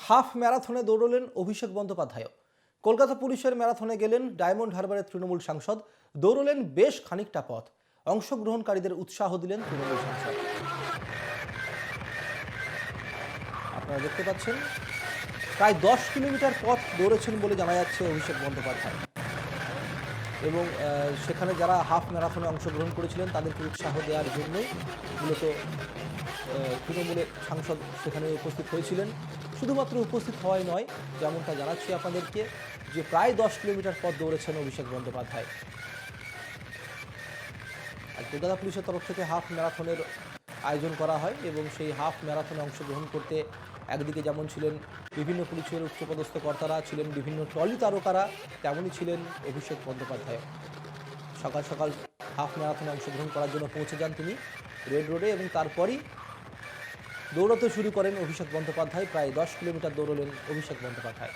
Half ম্যারাথনে দৌড়লেন Abhishek Bandyopadhyay. Kolkata পুলিশের ম্যারাথনে গেলেন diamond হারবারের তৃণমূল সাংসদ। দৌড়লেন বেশ খানিকটা পথ। অংশগ্রহণকারীদের উৎসাহ দিলেন তৃণমূল সাংসদ। আপনারা দেখতে পাচ্ছেন প্রায় 10 কিলোমিটার পথ দৌড়েছেন বলে জানা যাচ্ছে অভিষেক বন্দ্যোপাধ্যায়। এবং সেখানে যারা হাফ ম্যারাথনে অংশগ্রহণ করেছিলেন তাদেরকে উৎসাহ দেওয়ার জন্যই মূলত তৃণমূলের সাংসদ সেখানে উপস্থিত হয়েছিলেন। শুধুমাত্র উপস্থিত হওয়াই নয়, যেমনটা জানাচ্ছি আপনাদেরকে যে প্রায় 10 কিলোমিটার পথ দৌড়েছেন অভিষেক বন্দ্যোপাধ্যায়। আর কলকাতা পুলিশের তরফ থেকে হাফ ম্যারাথনের আয়োজন করা হয় এবং সেই হাফ ম্যারাথনে অংশগ্রহণ করতে একদিকে যেমন ছিলেন বিভিন্ন পুলিশের উচ্চপদস্থ কর্তারা, ছিলেন বিভিন্ন ট্রলি তারকারা, তেমনই ছিলেন অভিষেক বন্দ্যোপাধ্যায়। সকাল সকাল হাফ ম্যারাথনে অংশগ্রহণ করার জন্য পৌঁছে যান তিনি রেড রোডে এবং তারপরই দৌড়াতে শুরু করেন অভিষেক বন্দ্যোপাধ্যায়। প্রায় 10 কিলোমিটার দৌড়লেন অভিষেক বন্দ্যোপাধ্যায়।